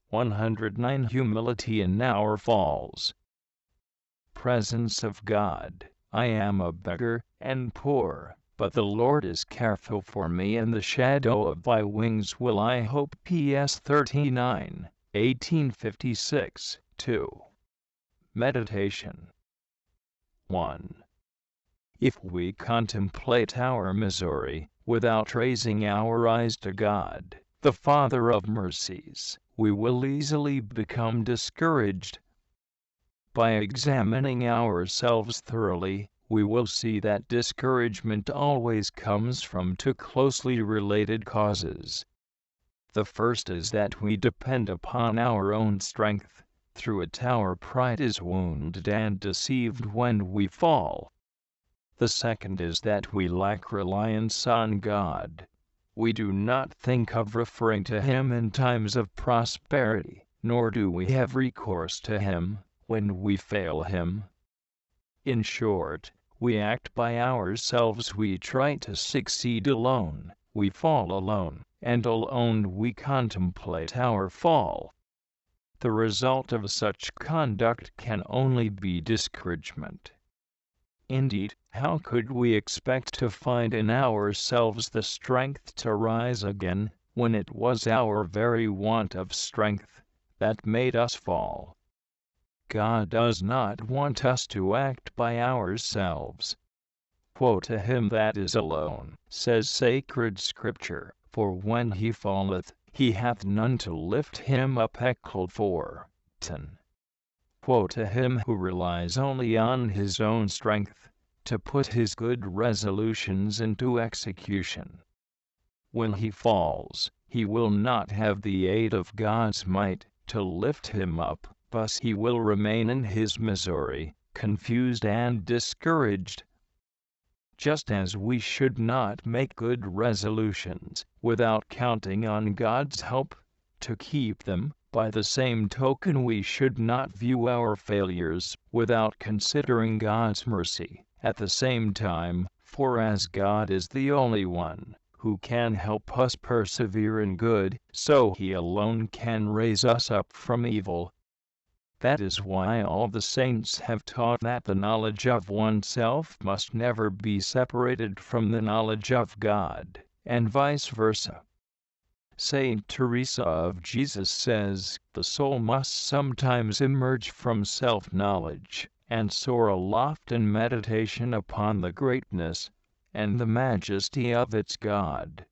109. Humility in our falls. Presence of God. I am a beggar and poor, but the Lord is careful for me. In the shadow of thy wings will I hope. PS 39, 1856, 2. Meditation. 1. If we contemplate our misery, without raising our eyes to God, the Father of mercies, we will easily become discouraged. By examining ourselves thoroughly, we will see that discouragement always comes from two closely related causes. The first is that we depend upon our own strength. Through it our pride is wounded and deceived when we fall. The second is that we lack reliance on God. We do not think of referring to Him in times of prosperity, nor do we have recourse to Him when we fail Him. In short, we act by ourselves, we try to succeed alone, we fall alone, and alone we contemplate our fall. The result of such conduct can only be discouragement. Indeed, how could we expect to find in ourselves the strength to rise again, when it was our very want of strength that made us fall? God does not want us to act by ourselves. Woe to him that is alone, says sacred Scripture, for when he falleth, he hath none to lift him up. Eckled 4:10. Woe to him who relies only on his own strength to put his good resolutions into execution. When he falls, he will not have the aid of God's might to lift him up, thus he will remain in his misery, confused and discouraged. Just as we should not make good resolutions without counting on God's help to keep them, by the same token we should not view our failures without considering God's mercy at the same time, for as God is the only one who can help us persevere in good, so He alone can raise us up from evil. That is why all the saints have taught that the knowledge of oneself must never be separated from the knowledge of God, and vice versa. Saint Teresa of Jesus says, the soul must sometimes emerge from self-knowledge and soar aloft in meditation upon the greatness and the majesty of its God.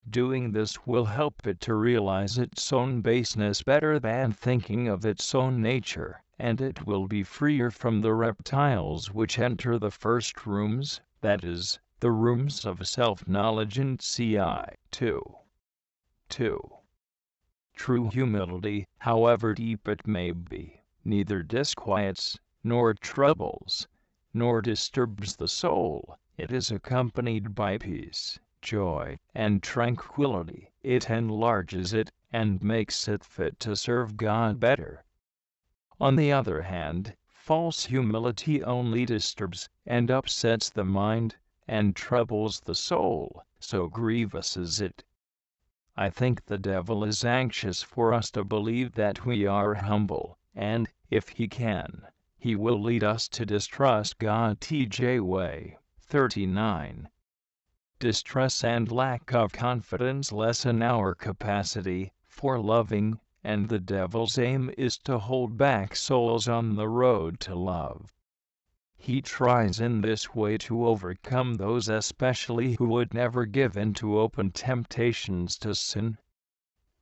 Doing this will help it to realize its own baseness better than thinking of its own nature, and it will be freer from the reptiles which enter the first rooms, that is, the rooms of self-knowledge in CI 2. True humility, however deep it may be, neither disquiets, nor troubles, nor disturbs the soul. It is accompanied by peace, joy, and tranquility. It enlarges it, and makes it fit to serve God better. On the other hand, false humility only disturbs and upsets the mind, and troubles the soul, so grievous is it. I think the devil is anxious for us to believe that we are humble, and, if he can, he will lead us to distrust God. T.J. Way, 39. Distress and lack of confidence lessen our capacity for loving, and the devil's aim is to hold back souls on the road to love. He tries in this way to overcome those especially who would never give in to open temptations to sin.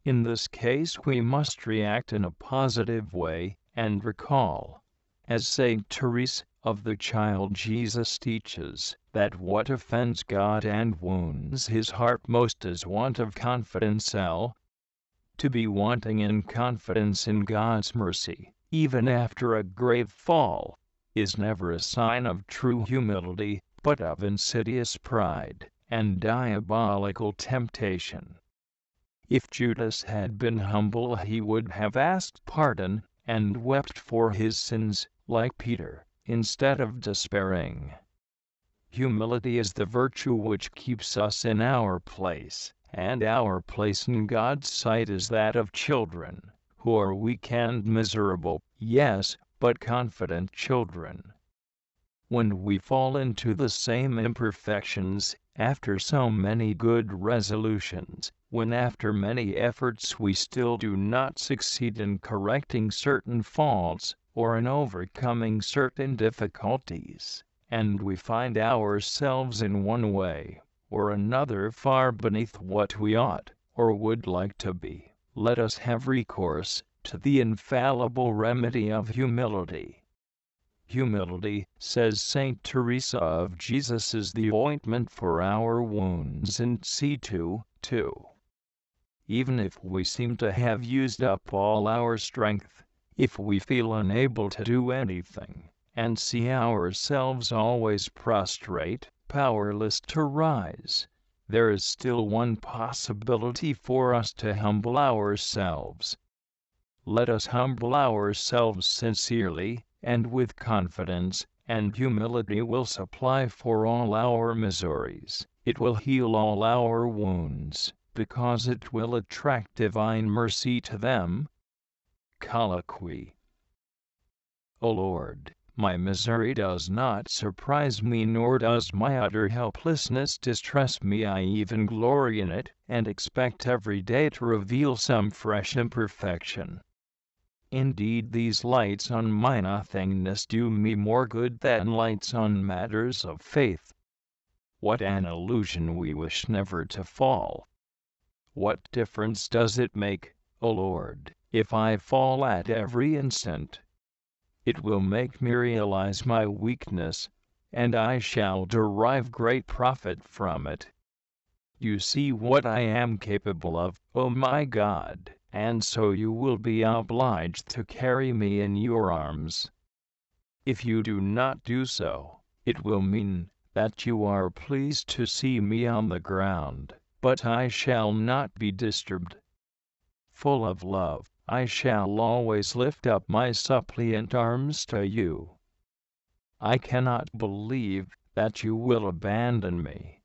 In this case we must react in a positive way, and recall, as Saint Teresa of the Child Jesus teaches, that what offends God and wounds His heart most is want of confidence. To be wanting in confidence in God's mercy, even after a grave fall, is never a sign of true humility, but of insidious pride and diabolical temptation. If Judas had been humble, he would have asked pardon and wept for his sins, like Peter, instead of despairing. Humility is the virtue which keeps us in our place, and our place in God's sight is that of children, who are weak and miserable, yes, but confident children. When we fall into the same imperfections, after so many good resolutions, when after many efforts we still do not succeed in correcting certain faults, or in overcoming certain difficulties, and we find ourselves in one way or another far beneath what we ought or would like to be, let us have recourse to the infallible remedy of humility. Humility, says Saint Teresa of Jesus, is the ointment for our wounds in C2, 2. Even if we seem to have used up all our strength, if we feel unable to do anything, and see ourselves always prostrate, powerless to rise, there is still one possibility for us to humble ourselves. Let us humble ourselves sincerely, and with confidence, and humility will supply for all our miseries, it will heal all our wounds, because it will attract divine mercy to them. Colloquy. O Lord, my misery does not surprise me, nor does my utter helplessness distress me. I even glory in it, and expect every day to reveal some fresh imperfection. Indeed, these lights on my nothingness do me more good than lights on matters of faith. What an illusion we wish never to fall! What difference does it make, O Lord, if I fall at every instant? It will make me realize my weakness, and I shall derive great profit from it. You see what I am capable of, O my God, and so you will be obliged to carry me in your arms. If you do not do so, it will mean that you are pleased to see me on the ground, but I shall not be disturbed. Full of love, I shall always lift up my suppliant arms to you. I cannot believe that you will abandon me.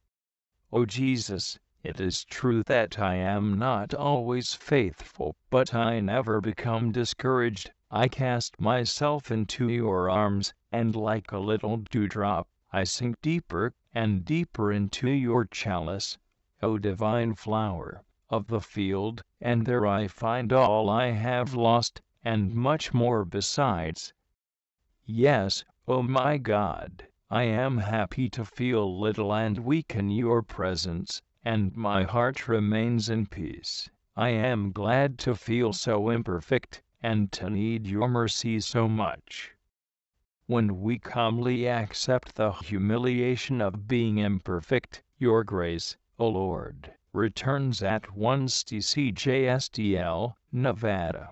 O Jesus, it is true that I am not always faithful, but I never become discouraged. I cast myself into your arms, and like a little dewdrop, I sink deeper and deeper into your chalice, O divine flower of the field, and there I find all I have lost, and much more besides. Yes, O my God, I am happy to feel little and weak in your presence, and my heart remains in peace. I am glad to feel so imperfect, and to need your mercy so much. When we calmly accept the humiliation of being imperfect, your grace, O Lord, returns at once. TCJSDL, Nevada.